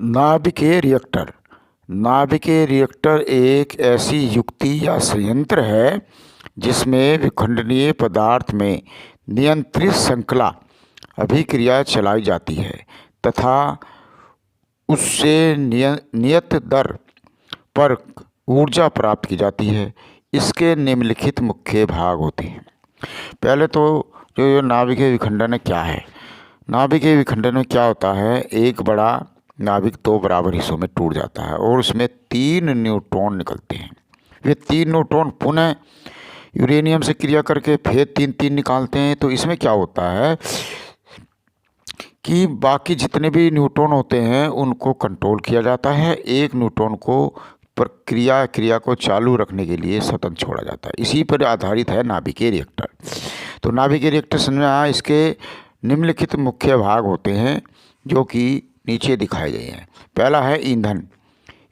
नाभिकीय रिएक्टर। नाभिकीय रिएक्टर एक ऐसी युक्ति या संयंत्र है जिसमें विखंडनीय पदार्थ में नियंत्रित श्रृंखला अभिक्रिया चलाई जाती है तथा उससे नियत दर पर ऊर्जा प्राप्त की जाती है। इसके निम्नलिखित मुख्य भाग होते हैं। पहले तो जो नाभिकीय विखंडन क्या है। नाभिकीय विखंडन में क्या होता है, एक बड़ा नाभिक दो बराबर हिस्सों में टूट जाता है और उसमें 3 न्यूट्रॉन निकलते हैं। वे 3 न्यूट्रॉन पुनः यूरेनियम से क्रिया करके फिर 3 निकालते हैं। तो इसमें क्या होता है कि बाकी जितने भी न्यूट्रॉन होते हैं उनको कंट्रोल किया जाता है। एक न्यूट्रॉन को क्रिया को चालू रखने के लिए स्वतंत्र छोड़ा जाता है। इसी पर आधारित है नाभिकीय रिएक्टर। तो नाभिकीय रिएक्टर समझना, इसके निम्नलिखित मुख्य भाग होते हैं जो कि नीचे दिखाए गए हैं। पहला है ईंधन।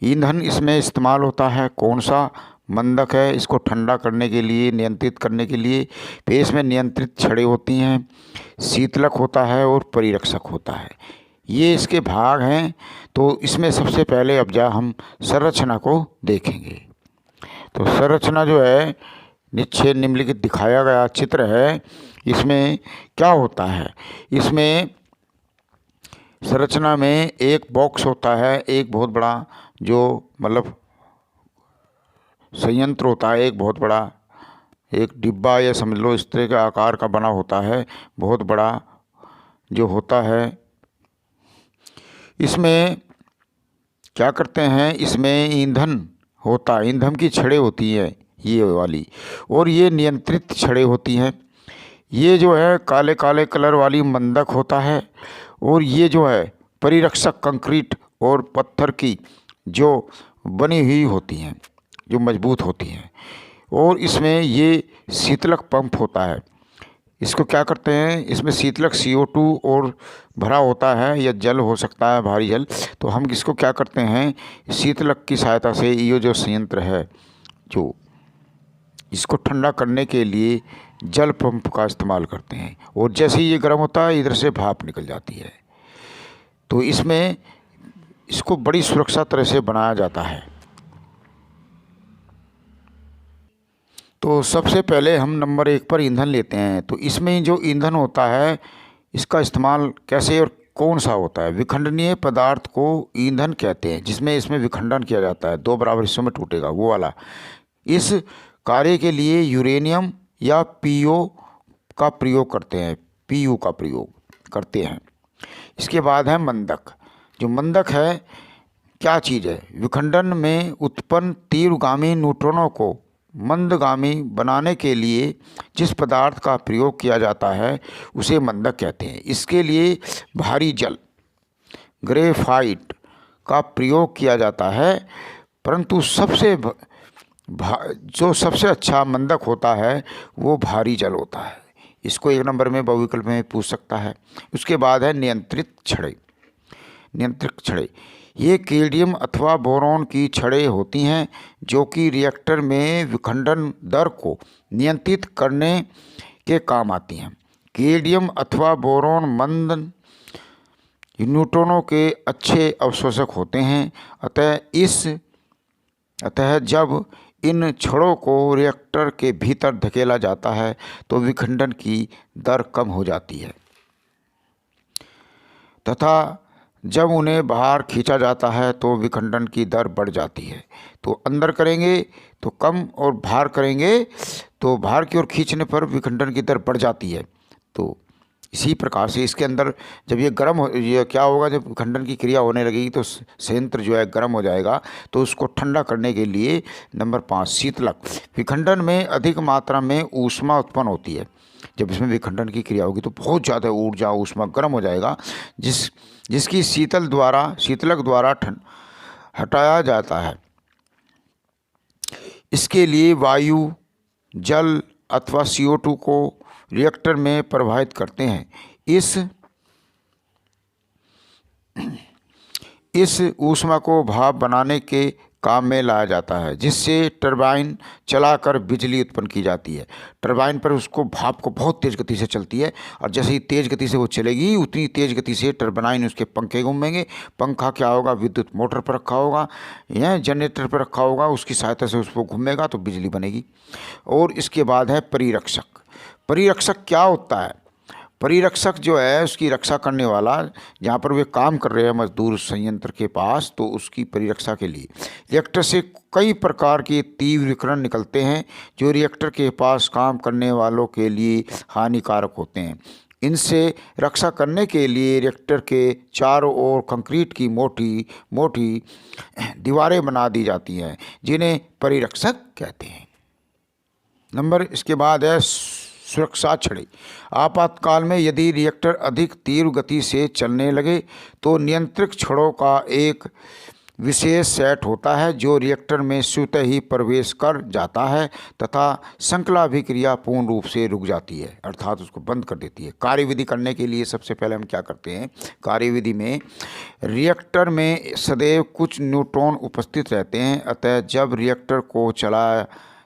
ईंधन इसमें इस्तेमाल होता है। कौन सा? मंदक है, इसको ठंडा करने के लिए, नियंत्रित करने के लिए। फिर इसमें नियंत्रित छड़ें होती हैं, शीतलक होता है और परिरक्षक होता है। ये इसके भाग हैं। तो इसमें सबसे पहले अब हम संरचना को देखेंगे। तो संरचना जो है नीचे निम्नलिखित दिखाया गया चित्र है। इसमें क्या होता है, इसमें संरचना में एक बॉक्स होता है, एक बहुत बड़ा जो मतलब संयंत्र होता है, एक बहुत बड़ा एक डिब्बा या समझ लो इस तरह के आकार का बना होता है, बहुत बड़ा जो होता है। इसमें क्या करते हैं, इसमें ईंधन होता है, ईंधन की छड़ें होती हैं ये वाली, और ये नियंत्रित छड़ें होती हैं। ये जो है काले काले कलर वाली मंदक होता है, और ये जो है परिरक्षक कंक्रीट और पत्थर की जो बनी हुई होती हैं, जो मजबूत होती हैं। और इसमें ये शीतलक पंप होता है। इसको क्या करते हैं, इसमें शीतलक CO2 और भरा होता है, या जल हो सकता है, भारी जल। तो हम इसको क्या करते हैं, शीतलक की सहायता से ये जो संयंत्र है जो इसको ठंडा करने के लिए जल पंप का इस्तेमाल करते हैं। और जैसे ही ये गर्म होता है इधर से भाप निकल जाती है। तो इसमें इसको बड़ी सुरक्षा तरह से बनाया जाता है। तो सबसे पहले हम नंबर 1 पर ईंधन लेते हैं। तो इसमें जो ईंधन होता है इसका इस्तेमाल कैसे और कौन सा होता है। विखंडनीय पदार्थ को ईंधन कहते हैं, जिसमें इसमें विखंडन किया जाता है, 2 बराबर हिस्सों में टूटेगा वो वाला। इस कार्य के लिए यूरेनियम या PO का प्रयोग करते हैं, PU का प्रयोग करते हैं। इसके बाद है मंदक। जो मंदक है क्या चीज़ है, विखंडन में उत्पन्न तीव्रगामी न्यूट्रॉनों को मंदगामी बनाने के लिए जिस पदार्थ का प्रयोग किया जाता है उसे मंदक कहते हैं। इसके लिए भारी जल ग्रेफाइट का प्रयोग किया जाता है, परंतु जो सबसे अच्छा मंदक होता है वो भारी जल होता है। इसको 1 नंबर में बहुविकल्प में पूछ सकता है। उसके बाद है नियंत्रित छड़ें। नियंत्रित छड़ें ये केल्डियम अथवा बोरॉन की छड़ें होती हैं जो कि रिएक्टर में विखंडन दर को नियंत्रित करने के काम आती हैं। केल्डियम अथवा बोरॉन मंद न्यूट्रॉनों के अच्छे अवशोषक होते हैं। अतः जब इन छड़ों को रिएक्टर के भीतर धकेला जाता है तो विखंडन की दर कम हो जाती है, तथा जब उन्हें बाहर खींचा जाता है तो विखंडन की दर बढ़ जाती है। तो अंदर करेंगे तो कम और बाहर करेंगे तो बाहर की ओर खींचने पर विखंडन की दर बढ़ जाती है। तो इसी प्रकार से इसके अंदर जब ये ये क्या होगा, जब विखंडन की क्रिया होने लगेगी तो संयंत्र जो है गर्म हो जाएगा। तो उसको ठंडा करने के लिए नंबर 5 शीतलक। विखंडन में अधिक मात्रा में ऊष्मा उत्पन्न होती है। जब इसमें विखंडन की क्रिया होगी तो बहुत ज़्यादा ऊर्जा ऊष्मा गर्म हो जाएगा, जिसकी शीतलक द्वारा हटाया जाता है। इसके लिए वायु, जल अथवा CO2 को रिएक्टर में प्रवाहित करते हैं। इस ऊष्मा को भाप बनाने के काम में लाया जाता है, जिससे टरबाइन चलाकर बिजली उत्पन्न की जाती है। टरबाइन पर उसको भाप को बहुत तेज़ गति से चलती है, और जैसे ही तेज़ गति से वो चलेगी उतनी तेज़ गति से टरबाइन उसके पंखे घूमेंगे। पंखा क्या होगा, विद्युत मोटर पर रखा होगा या जनरेटर पर रखा होगा, उसकी सहायता से उसको घूमेगा तो बिजली बनेगी। और इसके बाद है परिरक्षक। परिरक्षक क्या होता है? परिरक्षक जो है उसकी रक्षा करने वाला, जहाँ पर वे काम कर रहे हैं मजदूर संयंत्र के पास, तो उसकी परिरक्षा के लिए रिएक्टर से कई प्रकार के तीव्र विकिरण निकलते हैं जो रिएक्टर के पास काम करने वालों के लिए हानिकारक होते हैं। इनसे रक्षा करने के लिए रिएक्टर के चारों ओर कंक्रीट की मोटी मोटी दीवारें बना दी जाती हैं, जिन्हें परिरक्षक कहते हैं। नंबर इसके बाद है सुरक्षा छड़ी। आपातकाल में यदि रिएक्टर अधिक तीव्र गति से चलने लगे तो नियंत्रक छड़ों का एक विशेष सेट होता है जो रिएक्टर में स्वतः ही प्रवेश कर जाता है तथा श्रृंखला अभिक्रिया पूर्ण रूप से रुक जाती है, अर्थात उसको बंद कर देती है। कार्यविधि करने के लिए सबसे पहले हम क्या करते हैं, कार्यविधि में रिएक्टर में सदैव कुछ न्यूट्रॉन उपस्थित रहते हैं, अतः जब रिएक्टर को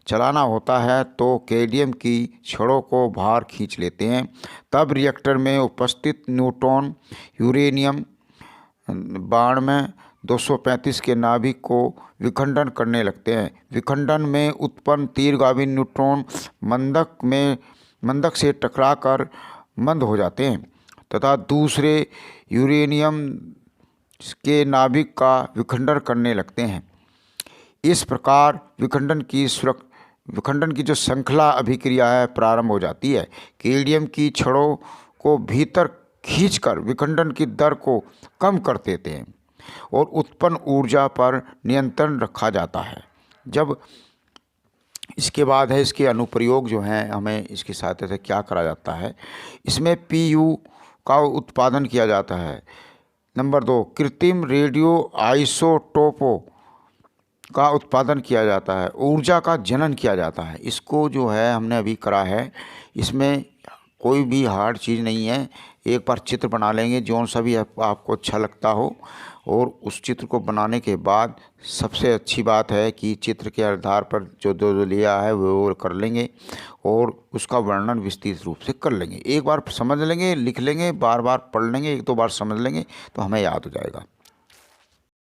चलाना होता है तो कैडमियम की छड़ों को बाहर खींच लेते हैं। तब रिएक्टर में उपस्थित न्यूट्रॉन यूरेनियम 92 235 के नाभिक को विखंडन करने लगते हैं। विखंडन में उत्पन्न तीव्रगामी न्यूट्रॉन मंदक से टकराकर मंद हो जाते हैं तथा दूसरे यूरेनियम के नाभिक का विखंडन करने लगते हैं। इस प्रकार विखंडन की जो श्रृंखला अभिक्रिया है प्रारंभ हो जाती है। कैडमियम की छड़ों को भीतर खींचकर विखंडन की दर को कम कर देते हैं और उत्पन्न ऊर्जा पर नियंत्रण रखा जाता है। जब इसके बाद है इसके अनुप्रयोग जो हैं, हमें इसकी सहायता से क्या करा जाता है, इसमें PU का उत्पादन किया जाता है। नंबर 2, कृत्रिम रेडियो आइसोटोपों का उत्पादन किया जाता है। ऊर्जा का जनन किया जाता है। इसको जो है हमने अभी करा है, इसमें कोई भी हार्ड चीज़ नहीं है। एक बार चित्र बना लेंगे जौन सा भी आपको अच्छा लगता हो, और उस चित्र को बनाने के बाद सबसे अच्छी बात है कि चित्र के आधार पर जो लिया है वो कर लेंगे और उसका वर्णन विस्तृत रूप से कर लेंगे। एक बार समझ लेंगे, लिख लेंगे, बार बार पढ़ लेंगे, 1-2 बार समझ लेंगे तो हमें याद हो जाएगा।